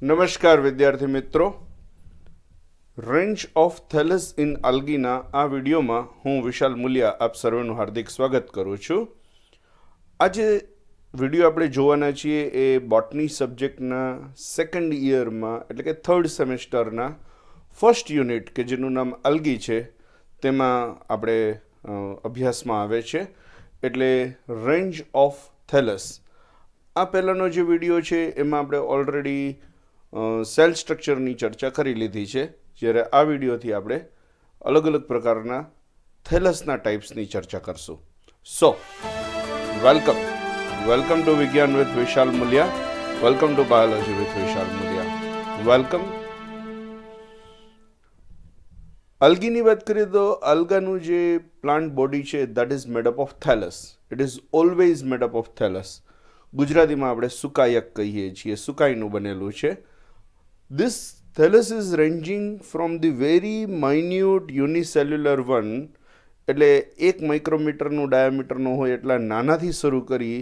નમસ્કાર વિદ્યાર્થી મિત્રો, રેન્જ ઓફ થેલસ ઇન આલ્ગીના આ વિડીયોમાં હું વિશાલ મુલિયા આપ સર્વેનું હાર્દિક સ્વાગત કરું છું. આજે વિડીયો આપણે જોવાના છીએ એ બોટની સબ્જેક્ટના સેકન્ડ યરમાં એટલે કે થર્ડ સેમેસ્ટરના ફર્સ્ટ યુનિટ કે જેનું નામ આલ્ગી છે તેમાં આપણે અભ્યાસમાં આવે છે, એટલે રેન્જ ઓફ થેલસ. આ પહેલાંનો જે વિડીયો છે એમાં આપણે ઓલરેડી સેલ સ્ટ્રક્ચરની ચર્ચા કરી લીધી છે, જ્યારે આ વિડીયોથી આપણે અલગ અલગ પ્રકારના થેલસના ટાઈપ્સની ચર્ચા કરશું. So welcome to Vigyan with Vishal Mulia, welcome to biology with Vishal Mulia, welcome. આલ્ગીની વાત કરીએ તો આલ્ગાનું જે પ્લાન્ટ બોડી છે that is made up of thallus. It is always made up of thallus. ગુજરાતીમાં આપણે સુકાયક કહીએ છીએ, સુકાઈનું બનેલું છે. This thallus is ranging from the very minute unicellular one, એટલે 1 માઇક્રોમીટરનું ડાયામીટરનું હોય એટલા નાનાથી શરૂ કરી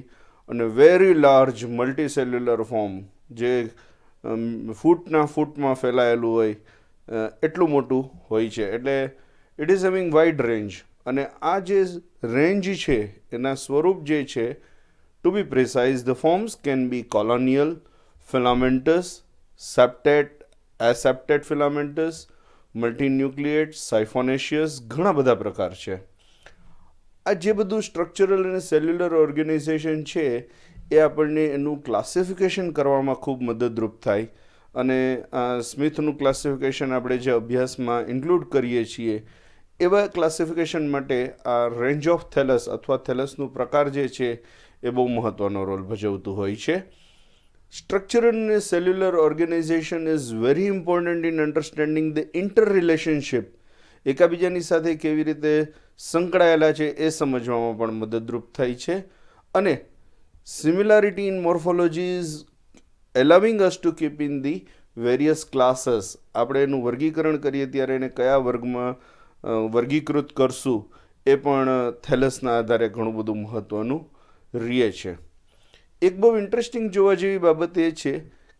અને વેરી લાર્જ મલ્ટીસેલ્યુલર ફોર્મ જે ફૂટમાં ફેલાયેલું હોય એટલું મોટું હોય છે. એટલે it is having wide range. અને આ જે રેન્જ છે એના સ્વરૂપ જે છે, to be precise the forms can be colonial, filamentous, septate, aseptate filamentous, multinucleate, siphonaceous, ઘણા બધા પ્રકાર છે. આ જે બધું સ્ટ્રક્ચરલ અને સેલ્યુલર ઓર્ગેનાઇઝેશન છે એ આપણને એનું ક્લાસિફિકેશન કરવામાં ખૂબ મદદરૂપ થાય. અને સ્મિથનું ક્લાસિફિકેશન આપણે જે અભ્યાસમાં ઇન્ક્લુડ કરીએ છીએ એવા ક્લાસિફિકેશન માટે આ રેન્જ ઓફ થેલસ અથવા થેલસનું પ્રકાર જે છે એ બહુ મહત્ત્વનો રોલ ભજવતું હોય છે. Structural and cellular organization is very important in understanding the interrelationship. એકાબીજાની સાથે કેવી રીતે સંકળાયેલા છે એ સમજવામાં પણ મદદરૂપ થાય છે. અને similarity in morphology is allowing us to keep in the various classes. આપણે એનું વર્ગીકરણ કરીએ ત્યારે એને કયા વર્ગમાં વર્ગીકૃત કરશું એ પણ થેલસના આધારે ઘણું બધું મહત્ત્વનું રહે છે. એક બહુ ઇન્ટરેસ્ટિંગ જોવા જેવી બાબત એ છે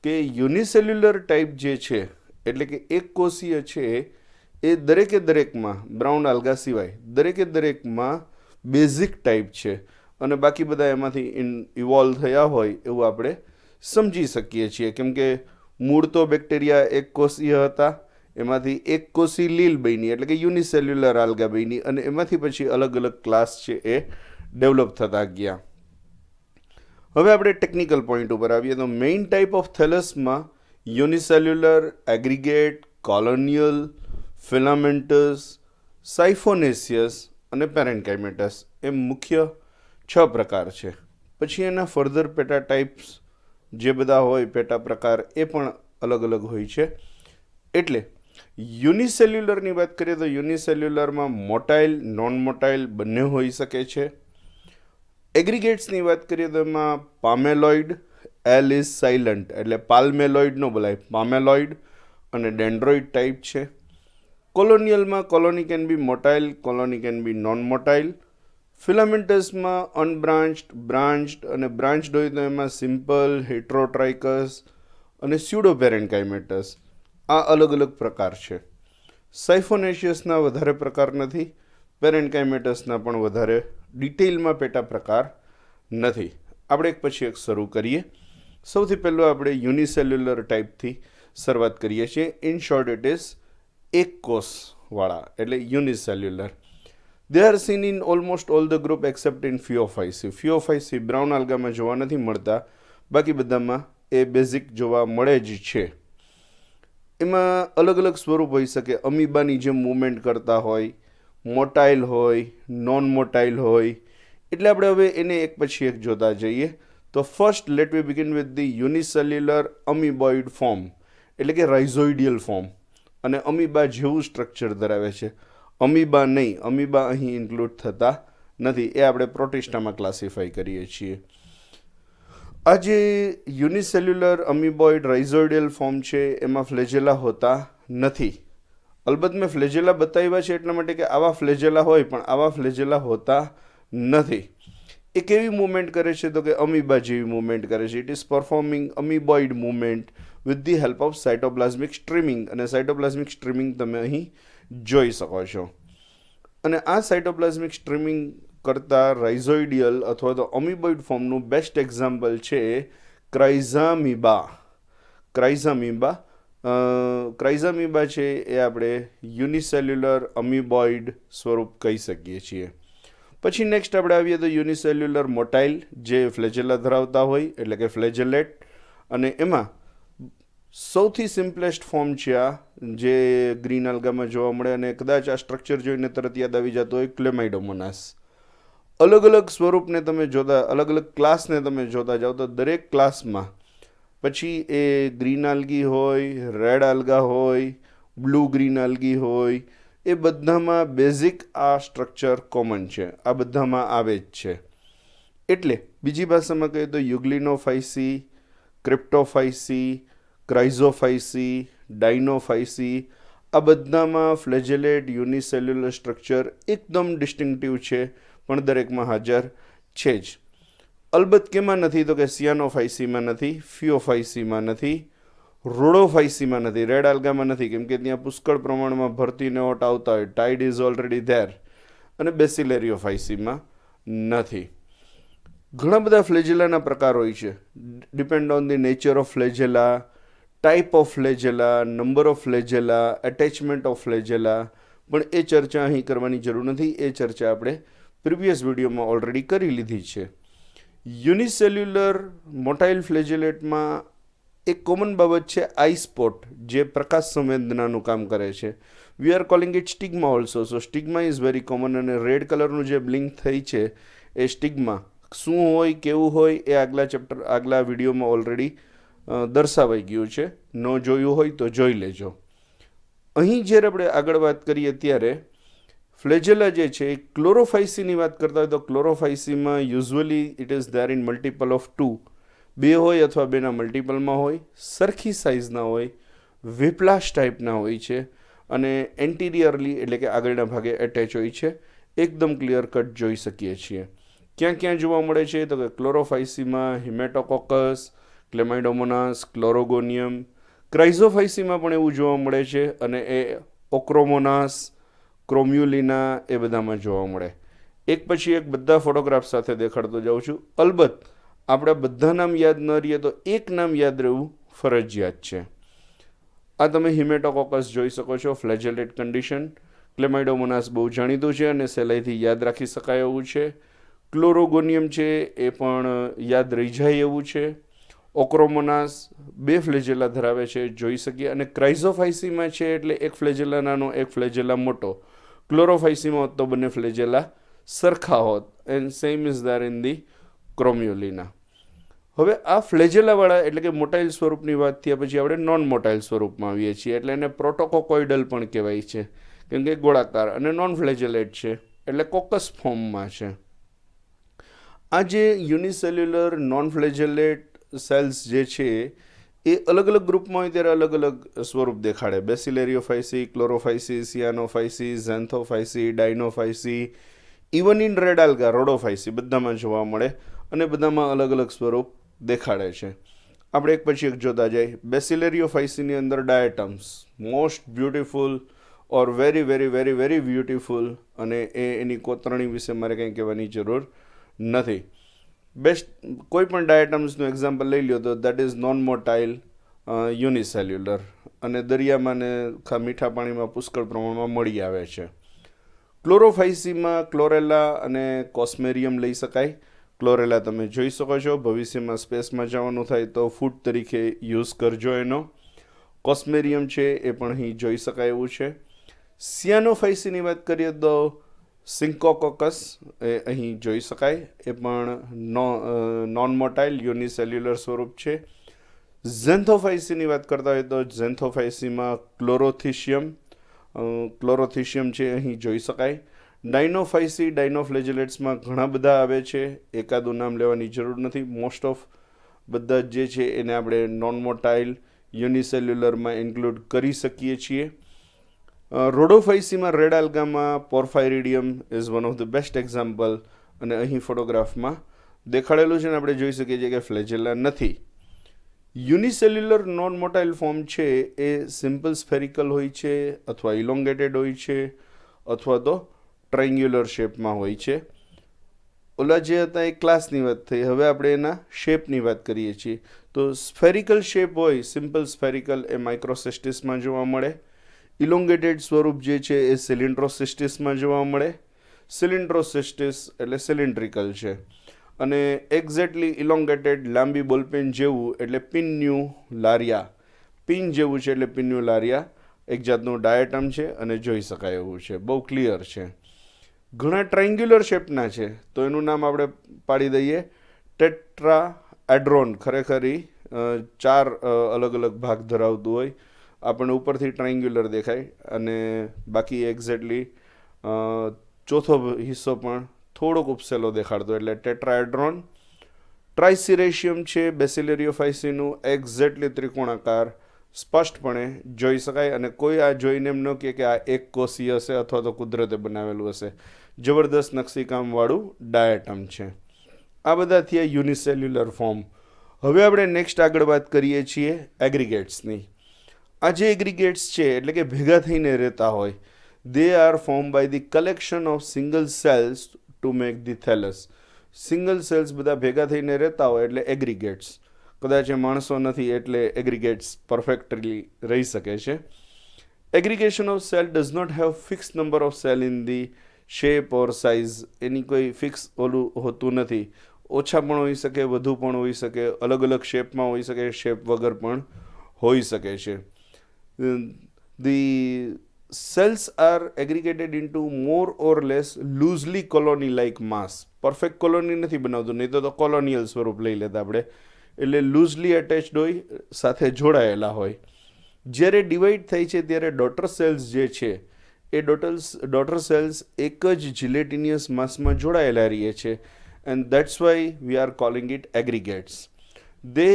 કે યુનિસેલ્યુલર ટાઈપ જે છે એટલે કે એક કોષીય છે એ દરેકમાં બ્રાઉન આલ્ગા સિવાય દરેકમાં બેઝિક ટાઈપ છે, અને બાકી બધા એમાંથી ઇવોલ્વ થયા હોય એવું આપણે સમજી શકીએ છીએ. કેમ કે મૂળ તો બેક્ટેરિયા એક કોષીય હતા, એમાંથી એક કોષી લીલ બની એટલે કે યુનિસેલ્યુલર આલ્ગા બની, અને એમાંથી પછી અલગ અલગ ક્લાસ છે એ ડેવલપ થતા ગયા. હવે આપણે ટેકનિકલ પોઈન્ટ ઉપર આવીએ તો મેઇન ટાઈપ ઓફ થેલસમાં unicellular, aggregate, colonial, filamentous, siphonaceous અને પેરેન્કાઇમેટસ એમ મુખ્ય 6 પ્રકાર છે. પછી એના ફર્ધર પેટા ટાઈપ્સ જે બધા હોય પેટા પ્રકાર એ પણ અલગ અલગ હોય છે. એટલે યુનિસેલ્યુલરની વાત કરીએ તો યુનિસેલ્યુલરમાં મોટાઇલ, નોન મોટાઇલ બંને હોઈ શકે છે. એગ્રીગેટ્સની વાત કરીએ તો એમાં પામેલોઇડ, એલ ઇઝ સાયલન્ટ એટલે પાલ્મેલોઇડ નો બોલાય, પામેલોઇડ અને ડેન્ડ્રોઇડ ટાઈપ છે. કોલોનિયલમાં colony can be motile, colony can be non motile. ફિલામેન્ટસમાં અનબ્રાન્ચ્ડ, બ્રાન્ચ્ડ અને બ્રાન્ચ્ડ હોય તો એમાં સિમ્પલ, હેટ્રોટ્રાઇકસ અને સ્યુડોપેરેન્કાઇમેટસ. આ અલગ અલગ પ્રકાર છે. સાયફોનેશિયસના વધારે પ્રકાર નથી, પેરેન્કાઇમેટસના પણ વધારે ડિટેલમાં પેટા પ્રકાર નથી. આપણે એક પછી એક શરૂ કરીએ. સૌથી પહેલું આપણે યુનિસેલ્યુલર ટાઈપથી શરૂઆત કરીએ છીએ. ઇન શોર્ટ ઇટ ઇઝ એક કોષવાળા એટલે unicellular. They are seen in almost all the group except in Phaeophyceae. Phaeophyceae brown આલ્ગામાં જોવા નથી મળતા, બાકી બધામાં એ બેઝિક જોવા મળે જ છે. એમાં અલગ અલગ સ્વરૂપ હોઈ શકે. અમીબાની જેમ મૂવમેન્ટ કરતા હોય, મોટાઇલ હોય, નોન મોટાઇલ હોય. એટલે આપણે હવે એને એક પછી એક જોતા જઈએ. તો first let we begin with the unicellular amoeboid form એટલે કે રાઇઝોઇડિયલ ફોર્મ, અને અમીબા જેવું સ્ટ્રક્ચર ધરાવે છે. અમીબા નહીં, અમીબા અહીં ઇન્ક્લુડ થતા નથી, એ આપણે પ્રોટિસ્ટામાં ક્લાસિફાઈ કરીએ છીએ. આ જે યુનિસેલ્યુલર અમીબોઇડ રાઇઝોઇડિયલ ફોર્મ છે એમાં ફ્લેજેલા હોતા નથી. અલબત્ત મેં ફ્લેજેલા બતાવ્યા છે એટલા માટે કે આવા ફ્લેજેલા હોય, પણ આવા ફ્લેજેલા હોતા નથી. એ કેવી મૂવમેન્ટ કરે છે તો કે અમીબા જેવી મૂવમેન્ટ કરે છે. It is performing amoeboid movement with the help of cytoplasmic streaming, અને સાઇટોપ્લાઝમિક સ્ટ્રીમિંગ તમે અહીં જોઈ શકો છો. અને આ સાઇટોપ્લાઝમિક સ્ટ્રીમિંગ કરતાં રાઇઝોઇડિયલ અથવા તો અમીબોઇડ ફોર્મનું બેસ્ટ એક્ઝામ્પલ છે ક્રાઇઝામીબા. ક્રાઇઝામીબા છે એ આપણે યુનિસેલ્યુલર અમીબોઇડ સ્વરૂપ કહી શકીએ છીએ. પછી નેક્સ્ટ આપણે આવીએ તો યુનિસેલ્યુલર મોટાઇલ, જે ફ્લેજેલા ધરાવતા હોય, એટલે કે ફ્લેજેલેટ. અને એમાં સૌથી સિમ્પલેસ્ટ ફોર્મ છે આ, જે ગ્રીન આલ્ગામાં જોવા મળે, અને કદાચ આ સ્ટ્રક્ચર જોઈને તરત યાદ આવી જતો હોય ક્લેમાઇડોમોનાસ. અલગ અલગ સ્વરૂપને તમે જોતા, અલગ અલગ ક્લાસને તમે જોતા જાઓ તો દરેક ક્લાસમાં પછી એ ગ્રીન આલ્ગી હોય, રેડ આલ્ગા હોય, બ્લુ ગ્રીન આલ્ગી હોય, એ બધામાં બેઝિક આ સ્ટ્રક્ચર કોમન છે, આ બધામાં આવે જ છે. એટલે બીજી ભાષામાં કહીએ તો યુગ્લિનોફાઇસી, ક્રિપ્ટોફાઇસી, ક્રાઇઝોફાઇસી, ડાયનોફાઇસી, આ બધામાં ફ્લેજેલેટ યુનિસેલ્યુલર સ્ટ્રક્ચર એકદમ ડિસ્ટિંક્ટિવ છે, પણ દરેકમાં હાજર છે જ. અલબત્ત કેમાં નથી તો કે સિયાનોફાઇસીમાં નથી, ફિયોફાઇસીમાં નથી, રોડોફાઇસીમાં નથી, રેડ આલ્ગામાં નથી, કેમ કે ત્યાં પુષ્કળ પ્રમાણમાં ભરતીને ઓટ આવતા હોય, ટાઇડ ઇઝ ઓલરેડી ધેર. અને બેસિલેરિયોફાઇસીમાં નથી. ઘણા બધા ફ્લેજેલાના પ્રકાર હોય છે, depend on the nature of flagella, type of flagella, number of flagella, attachment of flagella. પણ એ ચર્ચા અહીં કરવાની જરૂર નથી, એ ચર્ચા આપણે પ્રીવિયસ વિડીયોમાં ઓલરેડી કરી લીધી છે. યુનિસેલ્યુલર મોટાઇલ ફ્લેજેલેટમાં એક કોમન બાબત છે આઈ સ્પોટ, જે પ્રકાશ સંવેદનાનું કામ કરે છે. We are calling it stigma also. So stigma is very common, અને રેડ કલરનું જે બ્લિંક થઈ છે એ સ્ટિગ્મા શું હોય, કેવું હોય, એ આગલા વિડીયોમાં ઓલરેડી દર્શાવાઈ ગયું છે. ન જોયું હોય તો જોઈ લેજો. અહીં જ્યારે આપણે આગળ વાત કરીએ ત્યારે ફ્લેજેલા જે છે, ક્લોરોફાઇસીની વાત કરતા હોય તો ક્લોરોફાઇસીમાં usually it is there in multiple of 2, 2 હોય અથવા 2ના મલ્ટિપલમાં હોય, સરખી સાઇઝના હોય, વિપ્લાશ ટાઈપના હોય છે, અને એન્ટિરિયરલી એટલે કે આગળના ભાગે એટેચ હોય છે. એકદમ ક્લિયર કટ જોઈ શકીએ છીએ. ક્યાં ક્યાં જોવા મળે છે તો કે ક્લોરોફાઇસીમાં હિમેટોકોકસ, ક્લેમાઇડોમોનાસ, ક્લોરોગોનિયમ. ક્રાઇઝોફાઇસીમાં પણ એવું જોવા મળે છે, અને એ ઓક્રોમોનાસ, ક્રોમ્યુલિના, એ બધામાં જોવા મળે. એક પછી એક બધા ફોટોગ્રાફ સાથે દેખાડતો જાઉં છું. અલબત્ત આપણે બધા નામ યાદ ન રહીએ તો એક નામ યાદ રહેવું ફરજિયાત છે. આ તમે હિમેટોકોકસ જોઈ શકો છો, ફ્લેજેલેટ કન્ડિશન. ક્લેમાઇડોમોનાસ બહુ જાણીતું છે અને સહેલાઈથી યાદ રાખી શકાય એવું છે. ક્લોરોગોનિયમ છે એ પણ યાદ રહી જાય એવું છે. ઓક્રોમોનાસ 2 ફ્લેજેલા ધરાવે છે, જોઈ શકીએ. અને ક્રાઇઝોફાઇસીમાં છે એટલે એક ફ્લેજેલા નાનો, એક ફ્લેજેલા મોટો. ક્લોરોફાઇસીમાં હોત તો બંને ફ્લેજેલા સરખા હોત. And same is there in the Chromulina. હવે આ ફ્લેજેલાવાળા એટલે કે મોટાઇલ સ્વરૂપની વાત થયા પછી આપણે નોન મોટાઇલ સ્વરૂપમાં આવીએ છીએ, એટલે એને પ્રોટોકોકોઇડલ પણ કહેવાય છે, કેમ કે ગોળાકાર, અને નોન ફ્લેજેલેટ છે એટલે કોકસ ફોર્મમાં છે. આ જે યુનિસેલ્યુલર નોન ફ્લેજેલેટ સેલ્સ જે છે એ અલગ અલગ ગ્રુપમાં હોય ત્યારે અલગ અલગ સ્વરૂપ દેખાડે. બેસિલેરિયોફાઇસી, ક્લોરોફાઇસી, સિયાનોફાઇસી, ઝેન્થોફાઇસી, ડાયનોફાઇસી, ઇવન ઇન રેડ આલ્ગા, રોડોફાઇસી, બધામાં જોવા મળે, અને બધામાં અલગ અલગ સ્વરૂપ દેખાડે છે. આપણે એક પછી એક જોતા જઈએ. બેસિલેરિયોફાઇસીની અંદર diatoms, most beautiful or very very very very beautiful, અને એની કોતરણી વિશે મારે કંઈ કહેવાની જરૂર નથી. બેસ્ટ કોઈ પણ ડાયટમ્સનું એક્ઝામ્પલ લઈ લો તો દેટ ઇઝ નોન મોટાઇલ યુનિસેલ્યુલર, અને દરિયામાં ને મીઠા પાણીમાં પુષ્કળ પ્રમાણમાં મળી આવે છે. ક્લોરોફાઇસીમાં ક્લોરેલા અને કોસ્મેરિયમ લઈ શકાય. ક્લોરેલા તમે જોઈ શકો છો, ભવિષ્યમાં સ્પેસમાં જવાનું થાય તો ફૂડ તરીકે યુઝ કરજો એનો. કોસ્મેરિયમ છે એ પણ અહીં જોઈ શકાય એવું છે. સિયાનોફાઇસીની વાત કરીએ તો સિન્કોકોકસ એ અહીં જોઈ શકાય, એ પણ નોન મોટાઇલ યુનિસેલ્યુલર સ્વરૂપ છે. ઝેન્થોફાઇસીની વાત કરતા હોય તો ઝેન્થોફાઇસીમાં ક્લોરોથિશિયમ છે અહીં જોઈ શકાય. ડાયનોફાઇસી, ડાયનોફ્લેજેલેટ્સમાં ઘણા બધા આવે છે, એકાદું નામ લેવાની જરૂર નથી. મોસ્ટ ઓફ બધા જે છે એને આપણે નોન મોટાઇલ યુનિસેલ્યુલરમાં ઇન્ક્લુડ કરી શકીએ છીએ. રોડોફાઇસીમાં રેડ આલ્ગામાં Porphyridium is one of the best example. અને અહીં ફોટોગ્રાફમાં દેખાડેલું છે ને આપણે જોઈ શકીએ છીએ કે ફ્લેજેલા નથી. યુનિસેલ્યુલર નોન મોટાઇલ ફોર્મ છે એ સિમ્પલ સ્ફેરિકલ હોય છે અથવા ઇલોંગેટેડ હોય છે અથવા તો ટ્રાયંગ્યુલર શેપમાં હોય છે. ઓલા જે હતા એ ક્લાસની વાત થઈ, હવે આપણે એના શેપની વાત કરીએ છીએ. તો સ્ફેરિકલ શેપ હોય, સિમ્પલ સ્ફેરિકલ, એ માઇક્રોસિસ્ટિસમાં જોવા મળે. ઇલોંગેટેડ સ્વરૂપ જે છે એ સિલિન્ડ્રોસિસ્ટિસમાં જોવા મળે. સિલિન્ડ્રોસિસ્ટિસ એટલે સિલિન્ડ્રિકલ છે. અને એક્ઝેક્ટલી ઇલોંગેટેડ લાંબી બોલપેન જેવું એટલે પિન્યુલારિયા, પિન જેવું છે એટલે પિન્યુલારિયા એક જાતનું ડાયટમ છે અને જોઈ શકાય એવું છે, બહુ ક્લિયર છે. ઘણા ટ્રાયંગ્યુલર શેપના છે તો એનું નામ આપણે પાડી દઈએ ટેટ્રાએડ્રોન. ખરેખર ચાર અલગ અલગ ભાગ ધરાવતું હોય, આપણને ઉપરથી ટ્રાયંગ્યુલર દેખાય અને બાકી એક્ઝેક્ટલી ચોથો હિસ્સો પણ થોડોક ઉપસેલો દેખાડતો એટલે ટેટ્રાએડ્રોન. ટ્રાઇસિરેશિયમ છે બેસિલેરિયોફાઇસીનું, એક્ઝેક્ટલી ત્રિકોણાકાર સ્પષ્ટપણે જોઈ શકાય અને કોઈ આ જોઈને એમ ન કહે કે આ એક કોષી હશે અથવા તો કુદરતે બનાવેલું હશે. જબરદસ્ત નકશીકામવાળું ડાયટમ છે. આ બધા થયા યુનિસેલ્યુલર ફોર્મ. હવે આપણે નેક્સ્ટ આગળ વાત કરીએ છીએ એગ્રીગેટ્સની. આ જે એગ્રીગેટ્સ છે એટલે કે ભેગા થઈને રહેતા હોય, they are formed by the collection of single cells to make the thallus. Single cells બધા ભેગા થઈને રહેતા હોય એટલે એગ્રીગેટ્સ. કદાચ એ માણસો નથી એટલે એગ્રીગેટ્સ પરફેક્ટલી રહી શકે છે. Aggregation of cell does not have fix number of cell in the shape or size. એની કોઈ ફિક્સ ઓલું હોતું નથી. ઓછા પણ હોઈ શકે, વધુ પણ હોઈ શકે, અલગ અલગ શેપમાં હોઈ શકે, શેપ વગર પણ હોઈ શકે છે. The cells are aggregated into more or less loosely colony like mass. Perfect colony નથી બનાવતું, નહીં તો કોલોનિયલ સ્વરૂપ લઈ લેતા આપણે. એટલે લૂઝલી એટેચ્ડ હોય, સાથે જોડાયેલા હોય. જ્યારે ડિવાઈડ થાય છે ત્યારે ડોટર સેલ્સ જે છે એ ડોટર સેલ્સ એક જ જિલેટિનિયસ માસમાં જોડાયેલા રહીએ છે and that's why we are calling it aggregates. They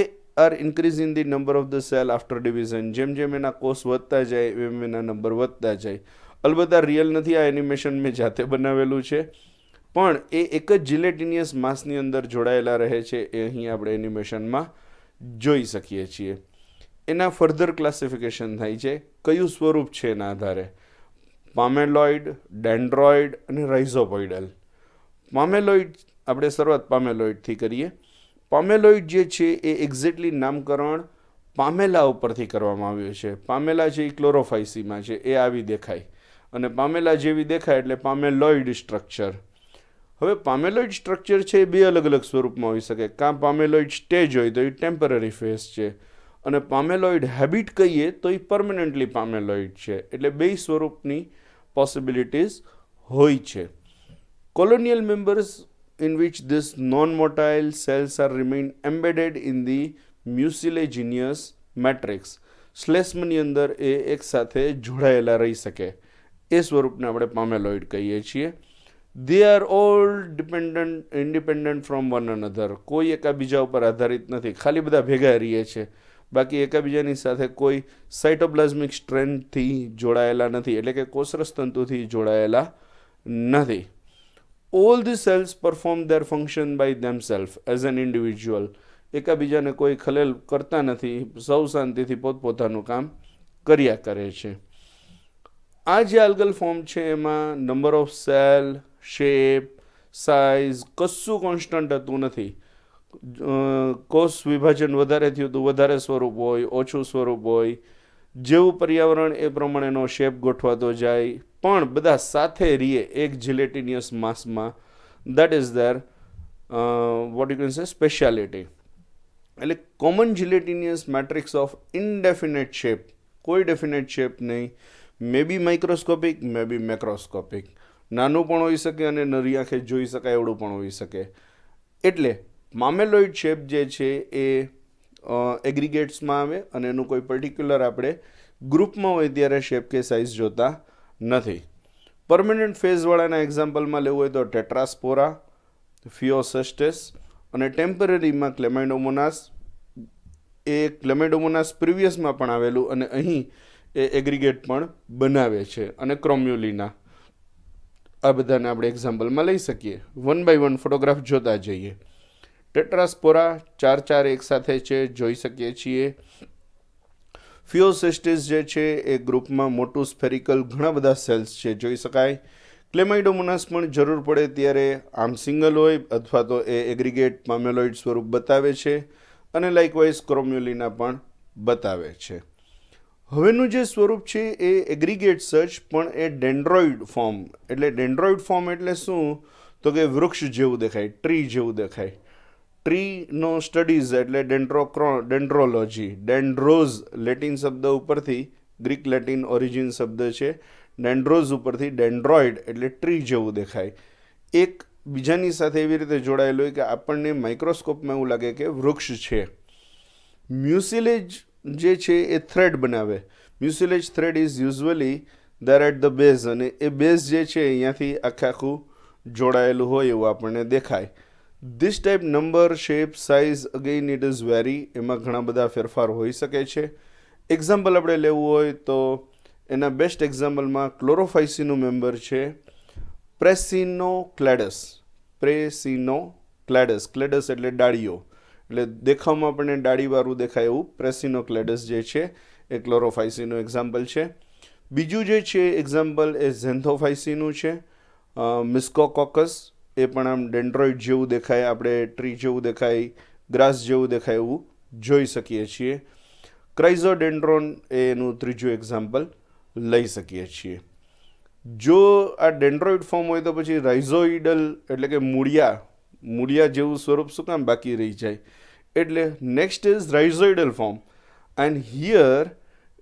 are increase in the number of the cell after division. જેમ જેમ એના કોષ વધતા જાય એમ એના નંબર વધતા જાય. અલબત્ત આ રિયલ નથી, આ એનિમેશન મેં જાતે બનાવેલું છે, પણ એ એક જ જિલેટિનિયસ માસની અંદર જોડાયેલા રહે છે એ અહીં આપણે એનિમેશનમાં જોઈ શકીએ છીએ. એના ફર્ધર ક્લાસિફિકેશન થાય છે કયું સ્વરૂપ છે એના આધારે. પામેલોઇડ, ડેન્ડ્રોઇડ અને રાઇઝોપોઇડલ. પામેલોઇડ, આપણે શરૂઆત પામેલોઇડથી કરીએ. પામેલોઇડ જે છે એ એક્ઝેક્ટલી નામકરણ પામેલા ઉપરથી કરવામાં આવ્યું છે. પામેલા છે એ ક્લોરોફાઇસીમાં છે, એ આવી દેખાય અને પામેલા જેવી દેખાય એટલે પામેલોઇડ સ્ટ્રક્ચર. હવે પામેલોઇડ સ્ટ્રક્ચર છે એ બે અલગ અલગ સ્વરૂપમાં હોઈ શકે. કાં પામેલોઇડ સ્ટેજ હોય તો એ ટેમ્પરરી ફેઝ છે અને પામેલોઇડ હેબિટ કહીએ તો એ પરમનન્ટલી પામેલોઇડ છે. એટલે બે સ્વરૂપની પોસિબિલિટીઝ હોય છે. Colonial members in which this non-motile cells are remain embedded in the mucilaginous matrix. શ્લેષ્મની અંદર એ એક સાથે જોડાયેલા રહી શકે એ સ્વરૂપને આપણે પામેલોઇડ કહીએ છીએ. They are all independent from one another. કોઈ એકાબીજા ઉપર આધારિત નથી, ખાલી બધા ભેગા રહીએ છે, બાકી એકાબીજાની સાથે કોઈ સાઇટોપ્લાઝમિક સ્ટ્રેન્થથી જોડાયેલા નથી, એટલે કે કોષરસ તંતુથી જોડાયેલા નથી. All the cells perform their function by themselves as an individual. એકાબીજાને કોઈ ખલેલ કરતા નથી, સૌ શાંતિથી પોતપોતાનું કામ કર્યા કરે છે. આ જે આલ્ગલ ફોર્મ છે એમાં number of cell, shape, size કશું કોન્સ્ટન્ટ હતું નથી. કોષ વિભાજન વધારે થયું તો વધારે સ્વરૂપ હોય, ઓછું સ્વરૂપ હોય, જેવું પર્યાવરણ એ પ્રમાણેનો શેપ ગોઠવાતો જાય, પણ બધા સાથે રહીએ એક જિલેટિનિયસ માસમાં. That is there what you can say speciality. એટલે common gelatinous matrix of indefinite shape, કોઈ ડેફિનેટ શેપ નહીં, મે બી માઇક્રોસ્કોપિક, મે બી મેક્રોસ્કોપિક. નાનું પણ હોઈ શકે અને નરી આંખે જોઈ શકાય એવડું પણ હોઈ શકે. એટલે પામેલોઇડ શેપ જે છે એ એગ્રીગેટ્સમાં આવે અને એનું કોઈ પર્ટિક્યુલર આપણે ગ્રુપમાં હોય ત્યારે શેપ કે સાઇઝ જોતા નથી. પરમેનન્ટ ફેઝવાળાના એક્ઝામ્પલમાં લેવું હોય તો ટેટ્રાસ્પોરા, ફિયોસેસ્ટેસ અને ટેમ્પરરીમાં ક્લેમાઇડોમોનાસ. એ ક્લેમાઇડોમોનાસ પ્રિવિયસમાં પણ આવેલું અને અહીં એ એગ્રીગેટ પણ બનાવે છે. અને ક્રોમ્યુલિના. આ બધાને આપણે એક્ઝામ્પલમાં લઈ શકીએ. વન બાય વન ફોટોગ્રાફ જોતા જઈએ. ટેટ્રાસ્પોરા 4 એક સાથે છે, જોઈ શકીએ છીએ. ફિયોસિસ્ટિસ જે છે એ ગ્રુપમાં મોટું સ્ફેરિકલ ઘણા બધા સેલ્સ છે, જોઈ શકાય. ક્લેમાઇડોમોનાસ પણ જરૂર પડે ત્યારે આમ સિંગલ હોય અથવા તો એ એગ્રીગેટ પામેલોઇડ સ્વરૂપ બતાવે છે, અને લાઇકવાઇઝ ક્રોમ્યુલિના પણ બતાવે છે. હવેનું જે સ્વરૂપ છે એ એગ્રીગેટ સર્ચ પણ એ ડેન્ડ્રોઇડ ફોર્મ. એટલે ડેન્ડ્રોઇડ ફોર્મ એટલે શું? તો કે વૃક્ષ જેવું દેખાય, ટ્રી જેવું દેખાય. ટ્રીનો સ્ટડીઝ એટલે ડેન્ડ્રોલોજી. ડેન્ડ્રોઝ લેટિન શબ્દ ઉપરથી, ગ્રીક લેટિન ઓરિજિન શબ્દ છે. ડેન્ડ્રોઝ ઉપરથી ડેન્ડ્રોઇડ એટલે ટ્રી જેવું દેખાય. એક બીજાની સાથે એવી રીતે જોડાયેલું હોય કે આપણને માઇક્રોસ્કોપમાં એવું લાગે કે વૃક્ષ છે. મ્યુસિલેજ જે છે એ થ્રેડ બનાવે. Mucilage thread is usually there at the base, અને એ બેઝ જે છે અહીંયાથી આખું જોડાયેલું હોય એવું આપણને દેખાય. This type number, shape, size again it is very. એમાં ઘણા બધા ફેરફાર હોઈ શકે છે. એક્ઝામ્પલ આપણે લેવું હોય તો એના બેસ્ટ એક્ઝામ્પલમાં ક્લોરોફાઇસીનું મેમ્બર છે પ્રેસિનોક્લેડસ. પ્રેસિનોક્લેડસ, ક્લેડસ એટલે ડાળીઓ, એટલે દેખાવમાં આપણને ડાળીવાળું દેખાય એવું પ્રેસિનોક્લેડસ જે છે એ ક્લોરોફાઇસીનું એક્ઝામ્પલ છે. બીજું જે છે એક્ઝામ્પલ એ ઝેન્થોફાઇસીનું છે. મિસ્કોકોકસ, એ પણ આમ ડેન્ડ્રોઇડ જેવું દેખાય, આપણે ટ્રી જેવું દેખાય, ગ્રાસ જેવું દેખાય એવું જોઈ શકીએ છીએ. ક્રાઇઝોડેન્ડ્રોન એ એનું ત્રીજું એક્ઝામ્પલ લઈ શકીએ છીએ. જો આ ડેન્ડ્રોઇડ ફોર્મ હોય તો પછી રાઇઝોઇડલ એટલે કે મૂળિયા જેવું સ્વરૂપ શું કામ બાકી રહી જાય? એટલે next is rhizoidal form, and here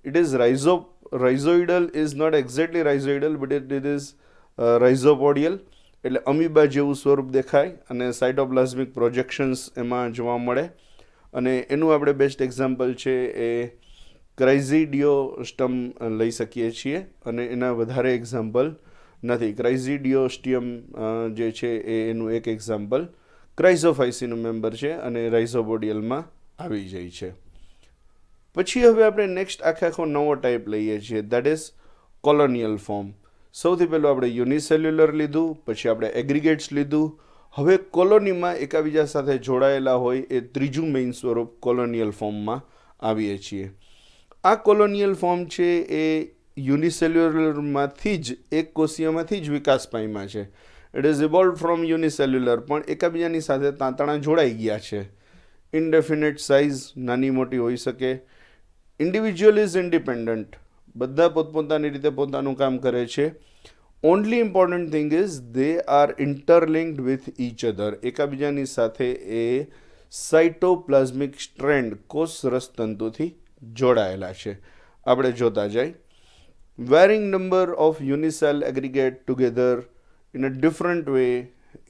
it is rhizoidal is not exactly rhizoidal but it is rhizopodial, એટલે અમીબા જેવું સ્વરૂપ દેખાય અને સાઇટોપ્લાઝમિક પ્રોજેક્શન્સ એમાં જોવા મળે. અને એનું આપણે બેસ્ટ એક્ઝામ્પલ છે એ ક્રાઇઝિડિયોસ્ટમ લઈ શકીએ છીએ, અને એના વધારે એક્ઝામ્પલ નથી. ક્રાઇઝિડિયોસ્ટિયમ જે છે એ એનું એક એક્ઝામ્પલ ક્રાઇઝોફાઇસીનું મેમ્બર છે અને રાઇઝોપોડિયલમાં આવી જાય છે. પછી હવે આપણે નેક્સ્ટ આખો નવો ટાઈપ લઈએ છીએ, દેટ ઇઝ કોલોનિયલ ફોર્મ. સૌથી પહેલું આપણે યુનિસેલ્યુલર લીધું, પછી આપણે એગ્રીગેટ્સ લીધું. હવે કોલોનીમાં એકાબીજા સાથે જોડાયેલા હોય એ ત્રીજું મેઇન સ્વરૂપ કોલોનિયલ ફોર્મમાં આવીએ છીએ. આ કોલોનિયલ ફોર્મ છે એ યુનિસેલ્યુલરમાંથી જ, એક કોષીયમાંથી જ વિકાસ પામ્યા છે. ઇટ ઇઝ ઇવોલ્વ ફ્રોમ યુનિસેલ્યુલર, પણ એકાબીજાની સાથે તાંતણા જોડાઈ ગયા છે. ઇનડેફિનેટ સાઇઝ, નાની મોટી હોઈ શકે. ઇન્ડિવિજ્યુઅલ ઇઝ ઇન્ડિપેન્ડન્ટ, બધા પોતપોતાની રીતે પોતાનું કામ કરે છે. Only important thing is they are interlinked with each other. એકાબીજાની સાથે એ સાઇટોપ્લાઝમિક સ્ટ્રેન્ડ, કોષ રસતંતુથી જોડાયેલા છે. આપણે જોતા જાય. Varying number of unicell aggregate together in a different way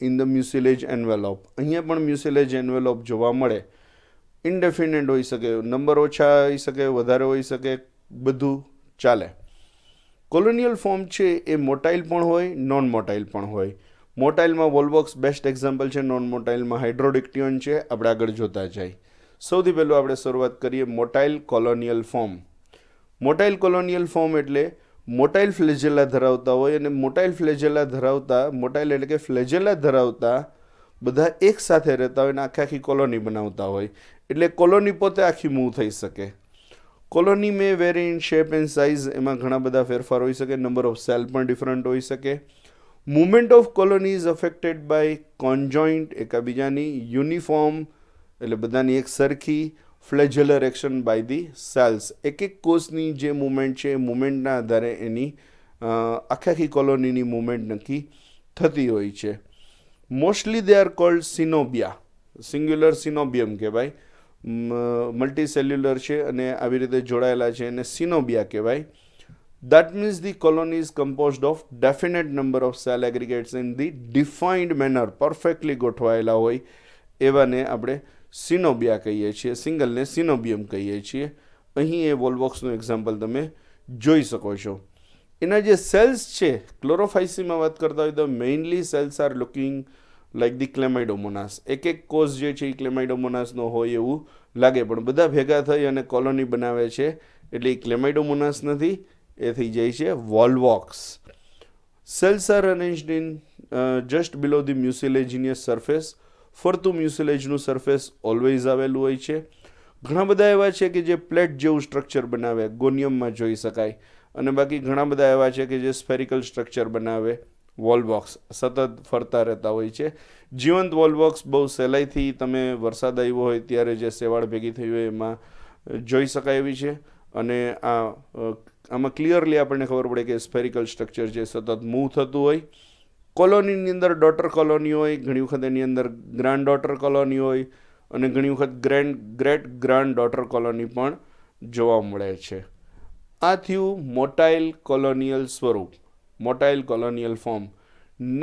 in the mucilage envelope. અહીંયા પણ મ્યુસિલેજ એન્વેલોપ જોવા મળે. ઇનડેફિનેટ હોઈ શકે, નંબર ઓછા હોઈ શકે, વધારે હોઈ શકે, બધું ચાલે. કોલોનિયલ ફોર્મ છે એ મોટાઇલ પણ હોય, નોન મોટાઇલ પણ હોય. મોટાઇલમાં વોલ્વોક્સ બેસ્ટ એક્ઝામ્પલ છે, નોન મોટાઇલમાં હાઇડ્રોડિક્ટિયોન છે. આપણે આગળ જોતા જાય. સૌથી પહેલું આપણે શરૂઆત કરીએ મોટાઇલ કોલોનિયલ ફોર્મ. મોટાઇલ કોલોનિયલ ફોર્મ એટલે મોટાઇલ ફ્લેજેલા ધરાવતા હોય, અને મોટાઇલ ફ્લેજેલા ધરાવતા, મોટાઇલ એટલે કે ફ્લેજેલા ધરાવતા બધા એક સાથે રહેતા હોય અને આખી કોલોની બનાવતા હોય. એટલે કોલોની પોતે આખી મૂવ થઈ શકે. Colony may vary in shape and size, એમાં ઘણા બધા ફેરફાર હોઈ શકે. નંબર ઓફ સેલ પણ ડિફરન્ટ હોઈ શકે. Movement of colony is affected by conjoint, એકાબીજાની, યુનિફોર્મ એટલે બધાની એક સરખી, flagellar action by the cells. એક એક કોષની જે મુવમેન્ટ છે એ મુવમેન્ટના આધારે એની આખી કોલોનીની મુવમેન્ટ નક્કી થતી હોય છે. Mostly they are called coenobia, singular coenobium કહેવાય. મલ્ટીસેલ્યુલર છે અને આવી રીતે જોડાયેલા છે એને સિનોબિયા કહેવાય. That means the colony is composed of definite number of cell aggregates in the defined manner, perfectly ગોઠવાયેલા હોય એવાને આપણે સિનોબિયા કહીએ છીએ. સિંગલને સિનોબિયમ કહીએ છીએ. અહીં એ વોલ્વોક્સનું એક્ઝામ્પલ તમે જોઈ શકો છો. એના જે સેલ્સ છે, ક્લોરોફાઇસીમાં વાત કરતા હોય તો mainly cells are looking like the Chlamydomonas. એક એક કોષ જે છે એ ક્લેમાઇડોમોનાસનો હોય એવું લાગે, પણ બધા ભેગા થઈ અને કોલોની બનાવે છે. એટલે એ ક્લેમાઇડોમોનાસ નથી, એ થઈ જાય છે Volvox. Cells are arranged in just below the mucilaginous surface. ફરતું મ્યુસિલેજનું સરફેસ ઓલવેઝ આવેલું હોય છે. ઘણા બધા એવા છે કે જે પ્લેટ જેવું સ્ટ્રક્ચર બનાવે, ગોનિયમમાં જોઈ શકાય, અને બાકી ઘણા બધા એવા છે કે જે સ્ફેરિકલ સ્ટ્રક્ચર બનાવે, વોલબોક્સ સતત ફરતા રહેતા હોય છે. જીવંત વોલબોક્સ બહુ સહેલાઈથી તમે વરસાદ આવ્યો હોય ત્યારે જે શેવાળ ભેગી થઈ હોય એમાં જોઈ શકાય એવી છે. અને આમાં ક્લિયરલી આપણને ખબર પડે કે સ્ફેરિકલ સ્ટ્રક્ચર છે, સતત મૂવ થતું હોય. કોલોનીની અંદર ડોટર કોલોની હોય, ઘણી વખત એની અંદર ગ્રાન્ડ ડોટર કોલોની હોય, અને ઘણી વખત ગ્રેટ ગ્રાન્ડ ડોટર કોલોની પણ જોવા મળે છે. આ થયું મોટાઇલ કોલોનિયલ સ્વરૂપ, motile colonial form.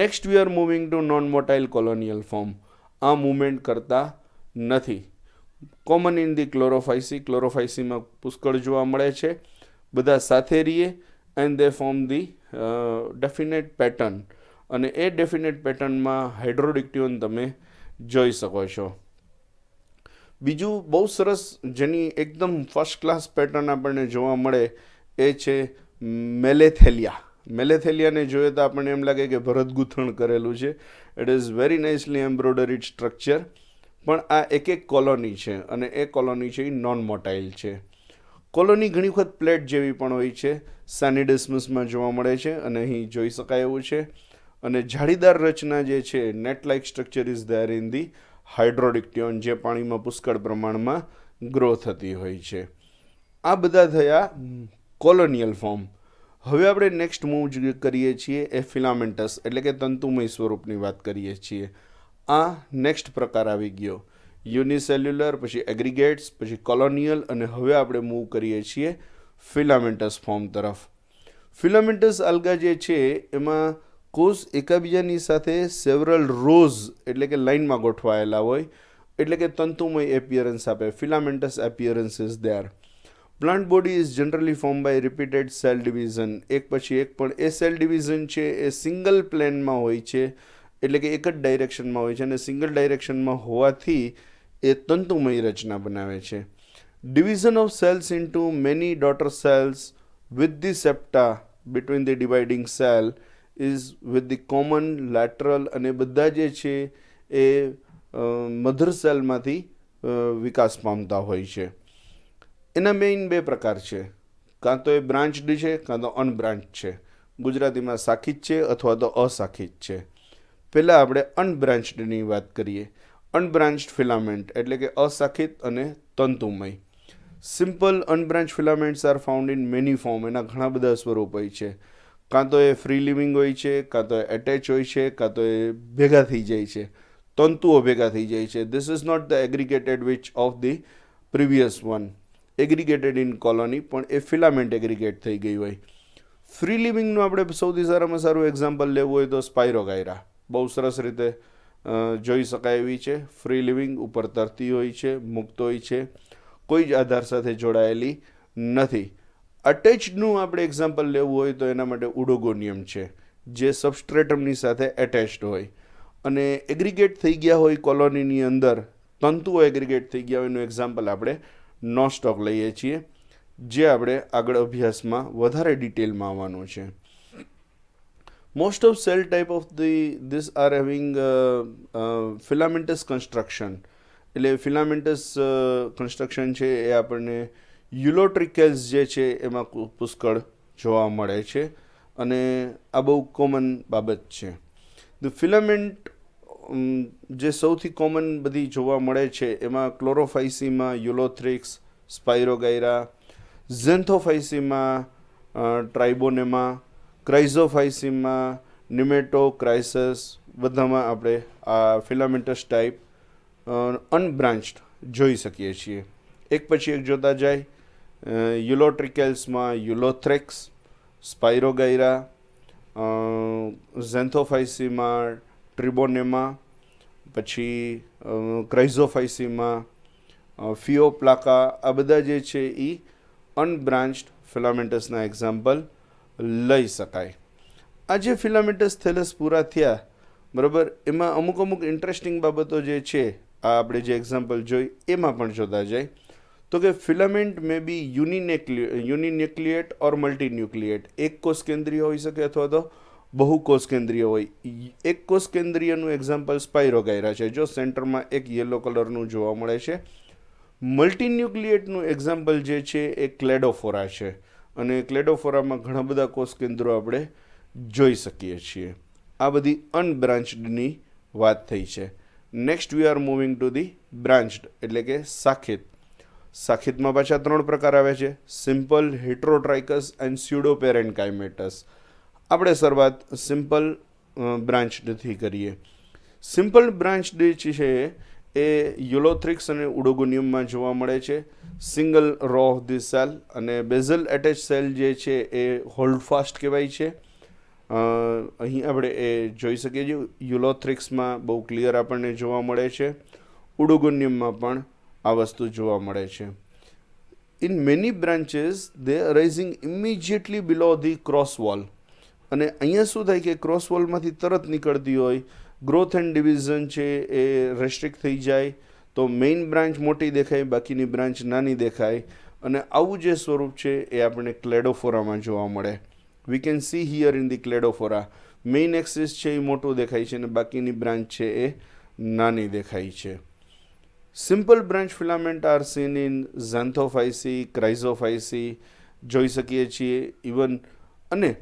Next we are moving to non motile colonial form. આ મૂવમેન્ટ કરતા નથી. Common in the Chlorophyceae. ક્લોરોફાઇસીમાં પુષ્કળ જોવા મળે છે. બધા સાથે રહીએ and they form the definite pattern, અને એ ડેફિનેટ પેટર્નમાં હાઇડ્રોડિક્ટિયોન તમે જોઈ શકો છો. બીજું બહુ સરસ જેની એકદમ ફર્સ્ટ ક્લાસ પેટર્ન આપણને જોવા મળે એ છે મેલેથેલિયા. મેલેથેલિયાને જોઈએ તો આપણને એમ લાગે કે ભરત ગૂંથણ કરેલું છે. It is very nicely embroidered structure. પણ આ એક કોલોની છે, અને એ કોલોની છે એ નોન મોટાઇલ છે. કોલોની ઘણી વખત પ્લેટ જેવી પણ હોય છે, સાનિડેસ્મસમાં જોવા મળે છે, અને અહીં જોઈ શકાય એવું છે. અને જાળીદાર રચના જે છે, net like structure is there in the Hydrodictyon, જે પાણીમાં પુષ્કળ પ્રમાણમાં ગ્રો થતી હોય છે. આ બધા થયા કોલોનિયલ ફોર્મ. હવે આપણે નેક્સ્ટ મૂવ કરીએ છીએ એ ફિલામેન્ટસ, એટલે કે તંતુમય સ્વરૂપની વાત કરીએ છીએ. આ નેક્સ્ટ પ્રકાર આવી ગયો. યુનિસેલ્યુલર, પછી એગ્રીગેટ્સ, પછી કોલોનિયલ, અને હવે આપણે મૂવ કરીએ છીએ ફિલામેન્ટસ ફોર્મ તરફ. ફિલામેન્ટસ આલ્ગા જે છે એમાં કોષ એકબીજાની સાથે સેવરલ રોઝ એટલે કે લાઇનમાં ગોઠવાયેલા હોય, એટલે કે તંતુમય એપિયરન્સ આપે. Filamentous appearance is there. Plant body is generally form by repeated cell division. એક પછી એક, પણ એ સેલ ડિવિઝન છે એ સિંગલ પ્લેનમાં હોય છે, એટલે કે એક જ ડાયરેક્શનમાં હોય છે, અને સિંગલ ડાયરેક્શનમાં હોવાથી એ તંતુમય રચના બનાવે છે. Division of cells into many daughter cells with the septa between the dividing cell is with the common lateral, અને બધા જે છે એ મધર સેલમાંથી વિકાસ પામતા હોય છે. એના મેઇન બે પ્રકાર છે, કાં તો એ બ્રાન્ચડ છે, કાં તો અનબ્રાન્ચ છે. ગુજરાતીમાં શાખિત છે અથવા તો અશાખિત છે. પહેલાં આપણે અનબ્રાન્ચડની વાત કરીએ. અનબ્રાન્ચ્ડ ફિલામેન્ટ એટલે કે અશાખિત અને તંતુમય. Simple unbranch filaments are found in many form. એના ઘણા બધા સ્વરૂપ હોય છે. કાં તો એ ફ્રી લિવિંગ હોય છે, કાં તો એટેચ હોય છે, કાં તો એ ભેગા થઈ જાય છે, તંતુઓ ભેગા થઈ જાય છે. This is not the aggregated which of the previous one. Aggregated in colony, પણ એ ફિલામેન્ટ એગ્રીગેટ થઈ ગઈ હોય. ફ્રી લિવિંગનું આપણે સૌથી સારામાં સારું એક્ઝામ્પલ લેવું હોય તો સ્પાયરોગાયરા બહુ સરસ રીતે જોઈ શકાય એવી છે. ફ્રી લિવિંગ, ઉપર તરતી હોય છે, મુક્ત હોય છે, કોઈ જ આધાર સાથે જોડાયેલી નથી. અટેચનું આપણે એક્ઝામ્પલ લેવું હોય તો એના માટે ઉડોગોનિયમ છે, જે સબસ્ટ્રેટમની સાથે એટેચ્ડ હોય. અને એગ્રીગેટ થઈ ગયા હોય કોલોનીની અંદર, તંતુઓ એગ્રીગેટ થઈ ગયા હોય એનું એક્ઝામ્પલ આપણે નોસ્ટોક લઈએ છીએ, જે આપણે આગળ અભ્યાસમાં વધારે ડિટેલમાં આવવાનું છે. Most of cell type of this are having filamentous construction. એટલે ફિલામેન્ટસ કન્સ્ટ્રક્શન છે એ આપણને યુલોટ્રિકેલ્સ જે છે એમાં પુષ્કળ જોવા મળે છે, અને આ બહુ કોમન બાબત છે. ધ ફિલામેન્ટ જે સૌથી કોમન બધી જોવા મળે છે એમાં ક્લોરોફાઇસીમાં યુલોથ્રિક્સ, સ્પાયરોગાયરા, ઝેન્થોફાઇસીમાં ટ્રાઇબોનેમા, ક્રાઇઝોફાઇસીમાં નિમેટોક્રાઇસસ, બધામાં આપણે આ ફિલામેન્ટસ ટાઈપ અનબ્રાન્ચ્ડ જોઈ શકીએ છીએ. એક પછી એક જોતા જાય. યુલોટ્રિકેલ્સમાં યુલોથ્રેક્સ, સ્પાયરોગાયરા, ઝેન્થોફાઇસીમાં ટ્રિબોનેમા, પછી ક્રાઇઝોફાઇસીમાં ફિયોપ્લાકા. આ બધા જે છે એ અનબ્રાન્ચ્ડ ફિલામેન્ટસના એક્ઝામ્પલ લઈ શકાય. આ જે ફિલામેન્ટસ થેલસ પૂરા થયા બરાબર, એમાં અમુક અમુક ઇન્ટરેસ્ટિંગ બાબતો જે છે આ આપણે જે એક્ઝામ્પલ જોઈ એમાં પણ જોતા જાય. તો કે ફિલામેન્ટ મે બી યુનિન્યુક્લિએટ ઓર મલ્ટીન્યુક્લિએટ. એક કોષ કેન્દ્રીય હોઈ શકે અથવા તો બહુકોષ કેન્દ્રીય હોય. એક કોષ કેન્દ્રીયનું એક્ઝામ્પલ સ્પાઇરોગાયરા છે, જો સેન્ટરમાં એક યલો કલરનું જોવા મળે છે. મલ્ટીન્યુક્લિએટનું એક્ઝામ્પલ જે છે એ ક્લેડોફોરા છે, અને ક્લેડોફોરામાં ઘણા બધા કોષ કેન્દ્રો આપણે જોઈ શકીએ છીએ. આ બધી અનબ્રાન્ચડની વાત થઈ છે. Next we are moving to the branched, એટલે કે શાખિત. શાખિતમાં પાછા 3 પ્રકાર આવે છે: સિમ્પલ, હેટ્રોટ્રાઇકસ એન્ડ સ્યુડોપેરેન્કાઇમેટસ. આપણે શરૂઆત સિમ્પલ બ્રાન્ચડથી કરીએ. સિમ્પલ બ્રાન્ચડ છે એ યુલોથ્રિક્સ અને ઉડોગોનિયમમાં જોવા મળે છે. Single row of the cell, અને બેઝલ એટેચ સેલ જે છે એ હોલ્ડફાસ્ટ કહેવાય છે. અહીં આપણે એ જોઈ શકીએ છીએ. યુલોથ્રિક્સમાં બહુ ક્લિયર આપણને જોવા મળે છે. ઉડોગોનિયમમાં પણ આ વસ્તુ જોવા મળે છે. In many branches they arising immediately below the cross wall. અને અહીંયા શું થાય કે ક્રોસ વોલમાંથી તરત નીકળતી હોય, ગ્રોથ એન્ડ ડિવિઝન છે એ રેસ્ટ્રિક્ટ થઈ જાય, તો મેઇન બ્રાન્ચ મોટી દેખાય, બાકીની બ્રાન્ચ નાની દેખાય. અને આવું જે સ્વરૂપ છે એ આપણે ક્લેડોફોરામાં જોવા મળે. We can see here in the Cladophora. Main axis છે એ મોટું દેખાય છે, અને બાકીની બ્રાન્ચ છે એ નાની દેખાય છે. Simple branch filament are seen in Xanthophyceae, Chrysophyceae જોઈ શકીએ છીએ ઇવન. અને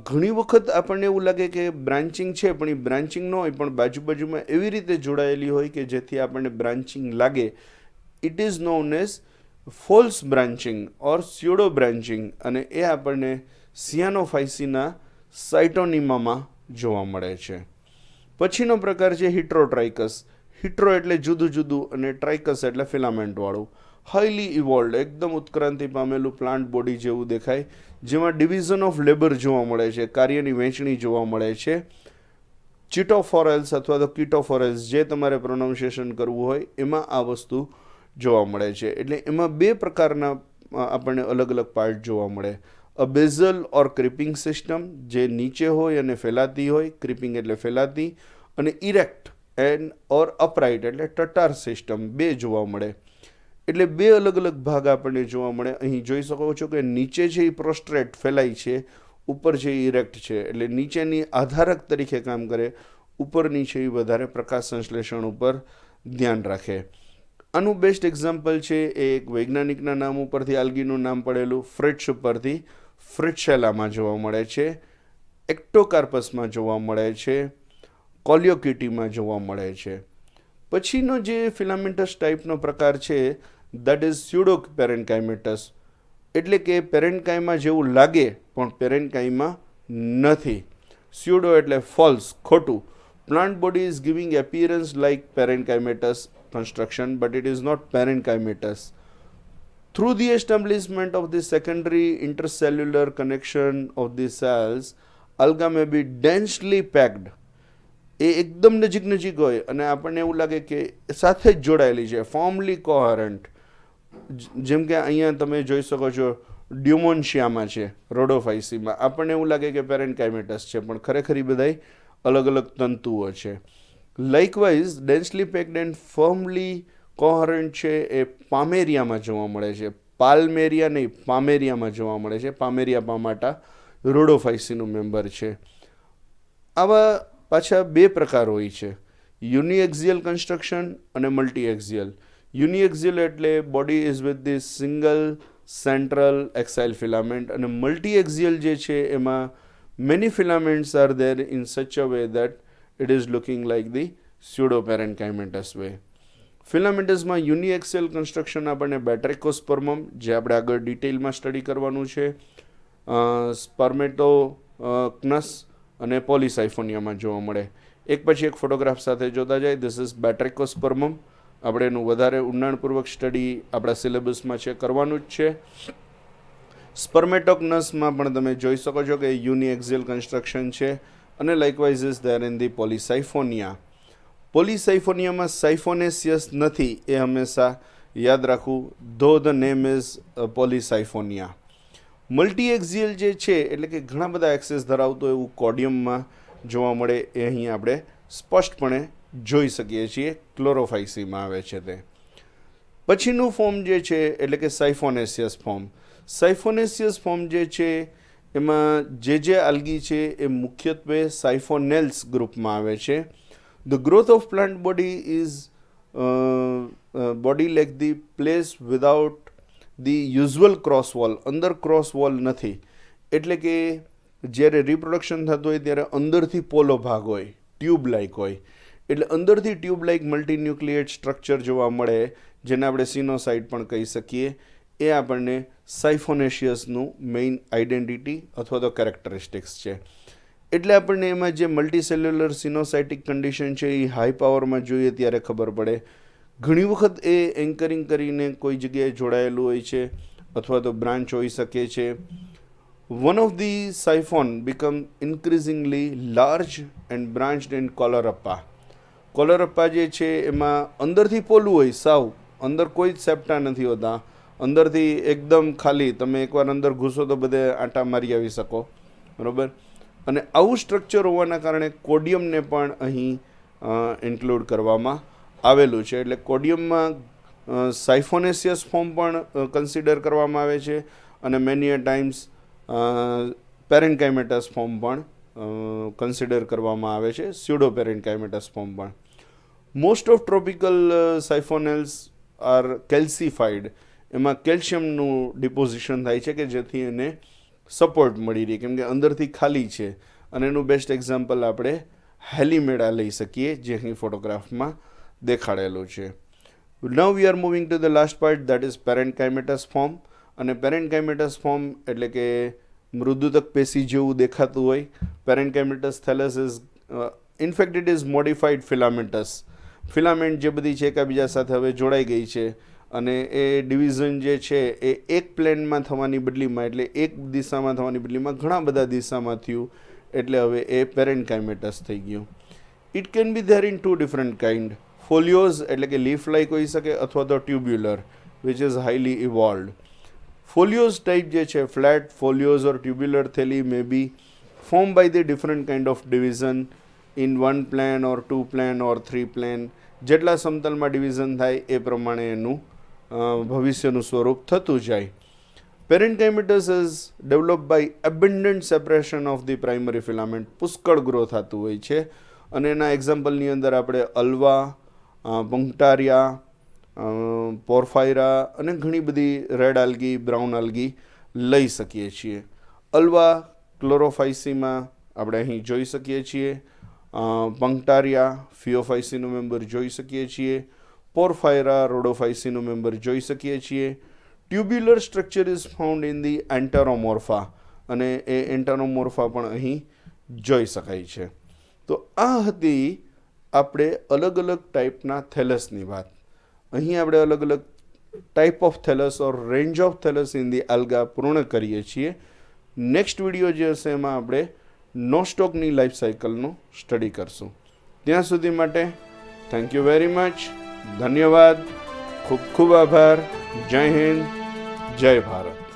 ઘણી વખત આપણને એવું લાગે કે બ્રાન્ચિંગ છે, પણ એ બ્રાન્ચિંગ ન હોય, પણ બાજુમાં એવી રીતે જોડાયેલી હોય કે જેથી આપણને બ્રાન્ચિંગ લાગે. It is known as false branching or pseudo branching, અને એ આપણને સિયાનોફાઇસીના સાઇટોનીમામાં જોવા મળે છે. પછીનો પ્રકાર છે હિટ્રોટ્રાઇકસ. હિટ્રો એટલે જુદું જુદું, અને ટ્રાઇકસ એટલે ફિલામેન્ટવાળું. હાઈલી ઇવોલ્ડ, એકદમ ઉત્ક્રાંતિ પામેલું પ્લાન્ટ બોડી જેવું દેખાય, જેમાં ડિવિઝન ઓફ લેબર જોવા મળે છે, કાર્યની વહેંચણી જોવા મળે છે. ચિટોફોરેલ્સ અથવા તો કીટોફોરેલ્સ, જે તમારે પ્રોનાઉન્સિએશન કરવું હોય, એમાં આ વસ્તુ જોવા મળે છે. એટલે એમાં 2 પ્રકારના આપણને અલગ અલગ પાર્ટ જોવા મળે. અ બેઝલ ઓર ક્રિપિંગ સિસ્ટમ, જે નીચે હોય અને ફેલાતી હોય, ક્રિપિંગ એટલે ફેલાતી, અને ઇરેક્ટ એન્ડ ઓર અપરાઇટ એટલે ટટાર સિસ્ટમ, 2 જોવા મળે. એટલે 2 અલગ અલગ ભાગ આપણને જોવા મળે. અહીં જોઈ શકો છો કે નીચે છે એ પ્રોસ્ટ્રેટ ફેલાય છે, ઉપર છે એ ઇરેક્ટ છે. એટલે નીચેની આધારક તરીકે કામ કરે, ઉપરની છે એ વધારે પ્રકાશ સંશ્લેષણ ઉપર ધ્યાન રાખે. આનું બેસ્ટ એક્ઝામ્પલ છે એ એક વૈજ્ઞાનિકના નામ ઉપરથી આલ્ગીનું નામ પડેલું, ફ્રિટ્સ ઉપરથી, ફ્રિટ્સેલામાં જોવા મળે છે, એક્ટોકાર્પસમાં જોવા મળે છે, કોલિયોકિટીમાં જોવા મળે છે. પછીનો જે ફિલામેન્ટસ ટાઈપનો પ્રકાર છે દેટ ઇઝ સ્યુડો પેરેન્કાઇમેટસ, એટલે કે પેરેન્કાઇમા જેવું લાગે પણ પેરેન્કાઇમા નથી. સ્યુડો એટલે ફોલ્સ, ખોટું. Plant body is giving appearance like parenchymatous construction, but it is not parenchymatous. Through the establishment of the secondary intercellular connection of the cells, alga may be densely packed. એ એકદમ નજીક હોય અને આપણને એવું લાગે કે સાથે જ જોડાયેલી છે, ફોર્મલી કોહરન્ટ. જેમ કે અહીંયા તમે જોઈ શકો છો ડ્યુમોન્શિયામાં છે, રોડોફાઇસીમાં આપણને એવું લાગે કે પેરેન્કાઇમેટસ છે, પણ ખરેખર એ બધાય અલગ અલગ તંતુઓ છે. લાઇકવાઇઝ ડેન્સલી પેક્ડ એન્ડ ફર્મલી કોહરન્ટ છે એ પામેરિયામાં જોવા મળે છે. પાલ્મેરિયા નહીં, પામેરિયામાં જોવા મળે છે. પામેરિયા પામાટા રોડોફાઇસીનું મેમ્બર છે. આવા પાછા 2 પ્રકાર હોય છે, યુનિએક્ઝિયલ કન્સ્ટ્રક્શન અને મલ્ટીએક્ઝિયલ. યુનિએક્ઝિયલ એટલે body is with the single central axile filament, અને મલ્ટીએક્ઝિયલ જે છે એમાં many filaments are there in such a way that it is looking like the pseudoparenchymatous way. ફિલામેન્ટસમાં યુનિએક્સિયલ કન્સ્ટ્રક્શન આપણને બેટ્રેકોસ્પર્મમ, જે આપણે આગળ ડિટેલમાં સ્ટડી કરવાનું છે, સ્પર્મેટોકનસ અને પોલિસાઇફોનિયામાં જોવા મળે. એક પછી એક ફોટોગ્રાફ સાથે જોતા જાય. This is Batrachospermum. આપણે એનું વધારે ઊંડાણપૂર્વક સ્ટડી આપણા સિલેબસમાં છે, કરવાનું જ છે. સ્પર્મેટોકનસમાં પણ તમે જોઈ શકો છો કે યુનિએક્સિયલ કન્સ્ટ્રક્શન છે, અને likewise is there in the Polysiphonia. પોલિસાઇફોનિયામાં સાઇફોનેસિયસ નથી, એ હંમેશા યાદ રાખવું, though the name is Polysiphonia. Multiaxial જે છે એટલે કે ઘણા બધા એક્સેસ ધરાવતો એવું કોડિયમમાં જોવા મળે, એ અહીં આપણે સ્પષ્ટપણે જોઈ શકીએ છીએ. ક્લોરોફાઇસીમાં આવે છે તે. પછીનું ફોર્મ જે છે એટલે કે સાઇફોનેસિયસ ફોર્મ. સાઇફોનેસિયસ ફોર્મ જે છે એમાં જે આલ્ગી છે એ મુખ્યત્વે સાયફોનેલ્સ ગ્રુપમાં આવે છે. The growth of plant body is body like the place without the usual cross wall. અંદર ક્રોસ વોલ નથી, એટલે કે જ્યારે રિપ્રોડક્શન થતું હોય ત્યારે અંદરથી પોલો ભાગ હોય, ટ્યુબ લાઇક હોય. એટલે અંદરથી ટ્યુબ લાઇક મલ્ટીન્યુક્લિએટ સ્ટ્રક્ચર જોવા મળે, જેને આપણે સિનોસાઇડ પણ કહી શકીએ. એ આપણને સાયફોનેશિયસનું મેઇન આઇડેન્ટિટી અથવા તો કેરેક્ટરિસ્ટિક્સ છે. એટલે આપણને એમાં જે મલ્ટીસેલ્યુલર સિનોસાઇટિક કન્ડિશન છે એ હાઈ પાવરમાં જોઈએ ત્યારે ખબર પડે. ઘણી વખત એ એન્કરિંગ કરીને કોઈ જગ્યાએ જોડાયેલું હોય છે અથવા તો બ્રાન્ચ હોઈ શકે છે. One of the siphon become increasingly large and branched in Caulerpa. Caulerpa જે છે એમાં અંદરથી પોલું હોય, સાવ અંદર કોઈ જ સેપ્ટા નથી હોતા, અંદરથી એકદમ ખાલી. તમે એકવાર અંદર ઘૂસો તો બધે આંટા મારી આવી શકો, બરાબર. અને આવું સ્ટ્રક્ચર હોવાના કારણે કોડિયમને પણ અહીં ઇન્ક્લુડ કરવામાં આવેલું છે. એટલે કોડિયમમાં સાયફોનેસિયસ ફોર્મ પણ કન્સિડર કરવામાં આવે છે અને many a times parenchymatous form પણ કન્સિડર કરવામાં આવે છે, સ્યુડો પેરેન્કાઇમેટસ ફોર્મ પણ. Most of tropical Siphonales are calcified. એમાં કેલ્શિયમનું ડિપોઝિશન થાય છે કે જેથી એને સપોર્ટ મળી રહે, કેમ કે અંદરથી ખાલી છે. અને એનું બેસ્ટ એક્ઝામ્પલ આપણે હેલિમેડા લઈ શકીએ, જે અહીં ફોટોગ્રાફમાં દેખાડેલું છે. Now we are moving to the last part, that is parenchymatous form. અને પેરેન્કાઇમેટસ ફોર્મ એટલે કે મૃદુતક પેશી જેવું દેખાતું હોય. Parenchymatous thallus is in fact it is modified filamentous. Filament જે બધી છે એકબીજા સાથે હવે જોડાઈ ગઈ છે અને એ ડિવિઝન જે છે એ એક પ્લેનમાં થવાની બદલીમાં, એટલે એક દિશામાં થવાની બદલીમાં ઘણા બધા દિશામાં થયું, એટલે હવે એ પેરેન્કાઇમેટસ થઈ ગયું. It can be there in two different kind. Foliose એટલે કે લીફ લાઇક હોઈ શકે અથવા તો tubular, which is highly evolved. Foliose type જે છે, flat foliose or tubular thalli may be form by the different kind of division in 1 plane or 2 plane or 3 plane. જેટલા સમતલમાં ડિવિઝન થાય એ પ્રમાણે એનું ભવિષ્યનું સ્વરૂપ થતું જાય. Parenchymatous is develop by abundant separation of the primary filament. પુષ્કળ ગ્રો થતું હોય છે અને એના એક્ઝામ્પલની અંદર આપણે અલ્વા, પંક્ટારિયા, પોર્ફાયરા અને ઘણી બધી રેડ આલ્ગી, બ્રાઉન આલ્ગી લઈ શકીએ છીએ. અલ્વા ક્લોરોફાઇસીમાં આપણે અહીં જોઈ શકીએ છીએ. પંક્ટારિયા ફિયોફાઇસીનું મેમ્બર જોઈ શકીએ છીએ. પોર્ફાયરા રોડોફાઇસીનું મેમ્બર જોઈ શકીએ છીએ. Tubular structure is found in the Enteromorpha, અને એ એન્ટેરોમોર્ફા પણ અહીં જોઈ શકાય છે. તો આ હતી આપણે અલગ અલગ ટાઈપના થેલસની વાત. અહીં આપણે અલગ અલગ type of thallus or range of thallus in the alga પૂર્ણ કરીએ છીએ. નેક્સ્ટ વિડીયો જે હશે એમાં આપણે નોસ્ટોકની લાઈફ સાયકલનું સ્ટડી કરશું. ત્યાં સુધી માટે થેન્ક યુ વેરી મચ. ધન્યવાદ, ખૂબ ખૂબ આભાર. જય હિન્દ, જય ભારત.